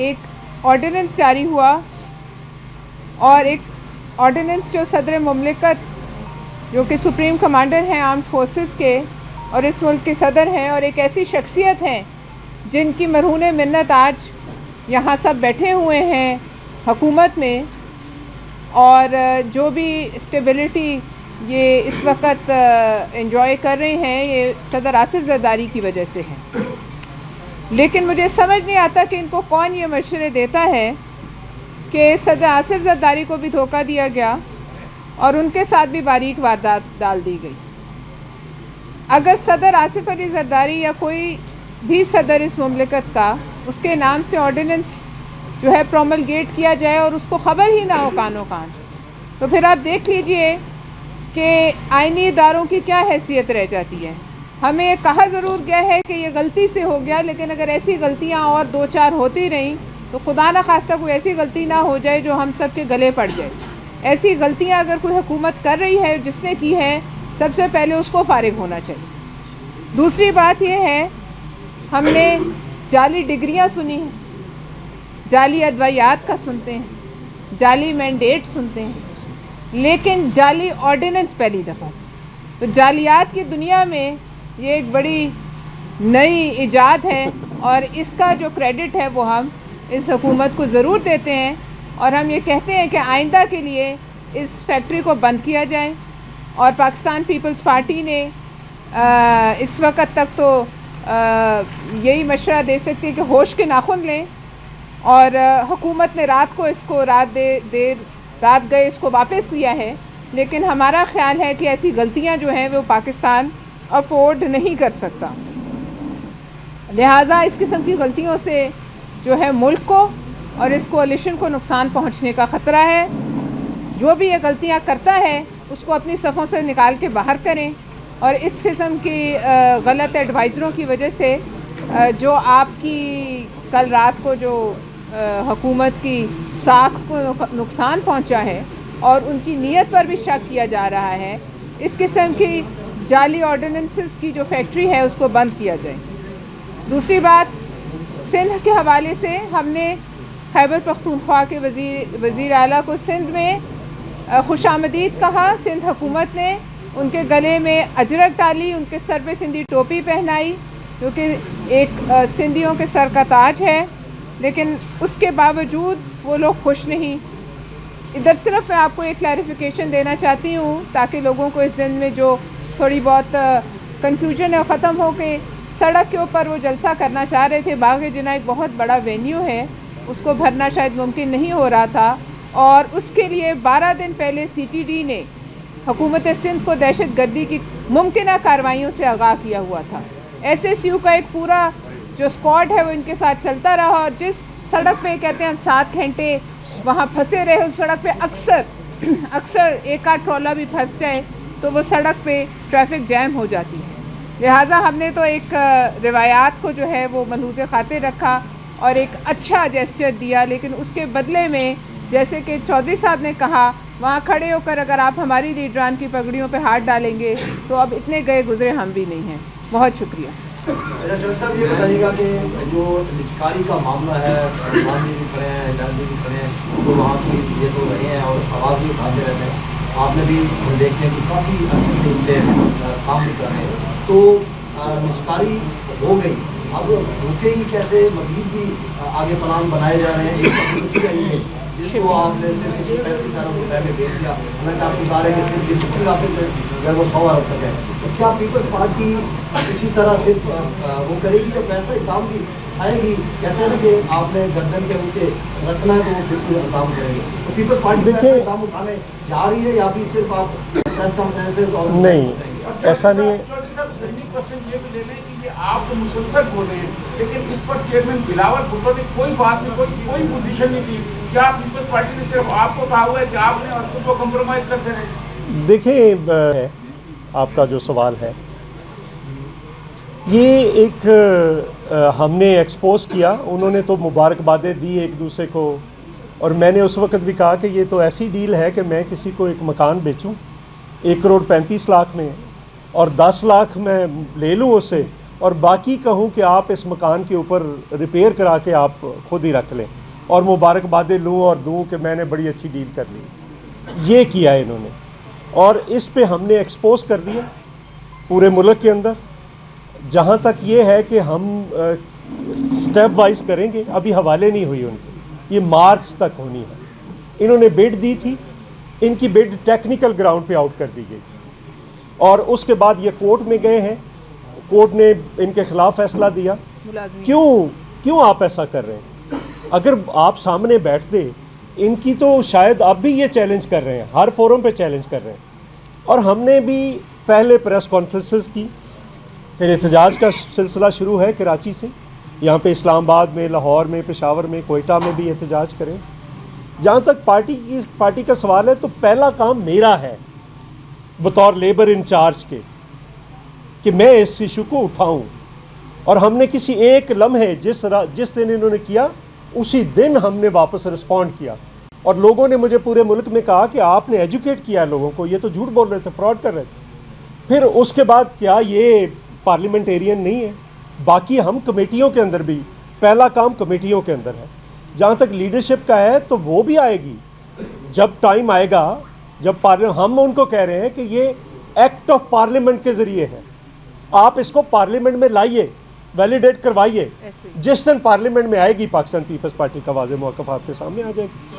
एक ऑर्डिनेंस जारी हुआ और एक ऑर्डिनेंस जो सदर मुमलिकत जो कि सुप्रीम कमांडर हैं आर्म्ड फोर्सेस के और इस मुल्क के सदर हैं और एक ऐसी शख्सियत हैं जिनकी मरहून मिन्नत आज यहाँ सब बैठे हुए हैं हुकूमत में, और जो भी स्टेबिलिटी ये इस वक्त एंजॉय कर रहे हैं ये सदर आसिफ ज़रदारी की वजह से है। लेकिन मुझे समझ नहीं आता कि इनको कौन ये मशवरे देता है कि सदर आसिफ ज़रदारी को भी धोखा दिया गया और उनके साथ भी बारीक वारदात डाल दी गई। अगर सदर आसिफ अली ज़रदारी या कोई भी सदर इस मुमलिकत का उसके नाम से ऑर्डिनेंस जो है प्रोमलगेट किया जाए और उसको ख़बर ही ना हो कानो कान, तो फिर आप देख लीजिए कि आईनी इदारों की क्या हैसियत रह जाती है। हमें ये कहा ज़रूर गया है कि ये गलती से हो गया, लेकिन अगर ऐसी गलतियाँ और 2-4 होती रहीं तो खुदा न खास्ता कोई ऐसी गलती ना हो जाए जो हम सब के गले पड़ जाए। ऐसी गलतियाँ अगर कोई हुकूमत कर रही है, जिसने की है, सबसे पहले उसको फारिग होना चाहिए। दूसरी बात यह है, हमने जाली डिग्रियाँ सुनी हैं, जाली अदवायात का सुनते हैं, जाली मैंडेट सुनते हैं, लेकिन जाली ऑर्डिनेंस पहली दफ़ा से। तो जालियात की दुनिया में ये एक बड़ी नई इजाद है और इसका जो क्रेडिट है वो हम इस हुकूमत को ज़रूर देते हैं और हम ये कहते हैं कि आइंदा के लिए इस फैक्ट्री को बंद किया जाए। और पाकिस्तान पीपल्स पार्टी ने इस वक्त तक तो यही मशवरा दे सकती है कि होश के नाखून लें, और हुकूमत ने रात को इसको रात गए इसको वापस लिया है, लेकिन हमारा ख्याल है कि ऐसी गलतियां जो हैं वो पाकिस्तान अफोर्ड नहीं कर सकता। लिहाजा इस किस्म की गलतियों से जो है मुल्क को और इस कोalition को नुकसान पहुंचने का ख़तरा है। जो भी ये गलतियां करता है उसको अपनी सफ़ों से निकाल के बाहर करें, और इस किस्म की गलत एडवाइज़रों की वजह से जो आपकी कल रात को जो हुकूमत की साख को नुकसान पहुंचा है और उनकी नीयत पर भी शक किया जा रहा है, इस किस्म की जाली ऑर्डिनेंसेस की जो फैक्ट्री है उसको बंद किया जाए। दूसरी बात, सिंध के हवाले से हमने खैबर पख्तूनख्वा के वज़ीर आला को सिंध में खुशामदीद कहा। सिंध हुकूमत ने उनके गले में अजरक डाली, उनके सर पे सिंधी टोपी पहनाई जो कि एक सिंधियों के सर का ताज है, लेकिन उसके बावजूद वो लोग खुश नहीं। इधर सिर्फ मैं आपको एक क्लैरिफिकेशन देना चाहती हूँ ताकि लोगों को इस दिन में जो थोड़ी बहुत कन्फ्यूजन है ख़त्म हो के सड़क के ऊपर वो जलसा करना चाह रहे थे। बाग जिना एक बहुत बड़ा वेन्यू है, उसको भरना शायद मुमकिन नहीं हो रहा था, और उसके लिए 12 दिन पहले CTD ने हुकूमत सिंध को दहशत गर्दी की मुमकिन कार्रवाइयों से आगाह किया हुआ था। SSU का एक पूरा जो स्क्वाड है वो इनके साथ चलता रहा, और जिस सड़क पे कहते हैं हम 7 घंटे वहाँ फंसे रहे, उस सड़क पे अक्सर एक आध ट्रॉला भी फंस जाए तो वो सड़क पे ट्रैफिक जैम हो जाती है। लिहाजा हमने तो एक रिवायात को जो है वो मलहूज़े खातिर रखा और एक अच्छा जेस्चर दिया, लेकिन उसके बदले में जैसे कि चौधरी साहब ने कहा, वहाँ खड़े होकर अगर आप हमारी लीडरान की पगड़ियों पे हाथ डालेंगे तो अब इतने गए गुजरे हम भी नहीं हैं। बहुत शुक्रिया। साहब ये बताइएगा कि जो निचकारी का मामला है, भी खड़े हैं, जज भी खड़े हैं, तो वहाँ की ये तो रहे हैं और आवाज़ भी उठाते रहते हैं। आपने भी देखते हैं कि काफ़ी अर्से से इस पर काम भी कर रहे हैं, तो निचकारी हो गई, अब रुकेगी कैसे? मज़ीद भी आगे प्लान बनाए जा रहे हैं। जिसको आपने सिर्फ 35 सालों को पहले भेज दिया, हालांकि आपकी बात है कि सिर्फ अगर वो 100 अरब तक है, तो क्या पीपल्स पार्टी इसी तरह सिर्फ वो करेगी या पैसा इल्ज़ाम भी आएगी? कहते हैं ना कि आपने गर्दन के ऊपर रखना है तो वो बिल्कुल इल्ज़ाम करेंगे। तो पीपल्स पार्टी देखिए इल्ज़ाम उठाने जा रही है या भी सिर्फ आप प्रेस कॉन्फ्रेंसेस और नहीं, ऐसा नहीं है। क्वेश्चन ये भी ले लें कि ये आप तो मुसलसल बोल रहे हैं, लेकिन इस पर चेयरमैन बिलावल भुट्टो ने कोई बात नहीं, कोई पोजीशन नहीं दी। क्या पीपल्स पार्टी ने सिर्फ आपको कहा हुआ है कि आपने और कुछ को कंप्रोमाइज करते रहे? देखिए, आपका जो सवाल है ये एक हमने एक्सपोज किया, उन्होंने तो मुबारकबादें दी एक दूसरे को, और मैंने उस वक्त भी कहा कि ये तो ऐसी डील है कि मैं किसी को एक मकान बेचूं 1 करोड़ 35 लाख में और 10 लाख मैं ले लूँ उससे और बाकी कहूँ कि आप इस मकान के ऊपर रिपेयर करा के आप खुद ही रख लें और मुबारकबादें लूँ और दूँ कि मैंने बड़ी अच्छी डील कर ली। ये किया इन्होंने और इस पे हमने एक्सपोज कर दिया पूरे मुल्क के अंदर। जहाँ तक ये है कि हम स्टेप वाइज करेंगे, अभी हवाले नहीं हुई उनकी, ये मार्च तक होनी है। इन्होंने बिड दी थी, इनकी बिड टेक्निकल ग्राउंड पे आउट कर दी गई और उसके बाद ये कोर्ट में गए हैं, कोर्ट ने इनके खिलाफ फैसला दिया। क्यों आप ऐसा कर रहे हैं? अगर आप सामने बैठते, इनकी तो शायद अब भी ये चैलेंज कर रहे हैं, हर फोरम पे चैलेंज कर रहे हैं। और हमने भी पहले प्रेस कॉन्फ्रेंसेस की, फिर एहतजाज का सिलसिला शुरू है कराची से, यहाँ पे इस्लामाबाद में, लाहौर में, पेशावर में, कोयटा में भी एहतजाज करें। जहाँ तक पार्टी का सवाल है तो पहला काम मेरा है बतौर लेबर इंचार्ज के कि मैं इस इशू को उठाऊं। और हमने किसी एक लम्हे जिस दिन इन्होंने किया उसी दिन हमने वापस रिस्पॉन्ड किया। और लोगों ने मुझे पूरे मुल्क में कहा कि आपने एजुकेट किया लोगों को, ये तो झूठ बोल रहे थे, फ्रॉड कर रहे थे। फिर उसके बाद क्या ये पार्लियामेंटेरियन नहीं है? बाकी हम कमेटियों के अंदर भी, पहला काम कमेटियों के अंदर है। जहाँ तक लीडरशिप का है तो वो भी आएगी जब टाइम आएगा, जब पार्लियामेंट, हम उनको कह रहे हैं कि ये एक्ट ऑफ पार्लियामेंट के ज़रिए है, आप इसको पार्लियामेंट में लाइए, वैलिडेट करवाइए। जिस दिन पार्लियामेंट में आएगी पाकिस्तान पीपल्स पार्टी का वाज़ेह मौक़िफ़ आपके सामने आ जाएगा।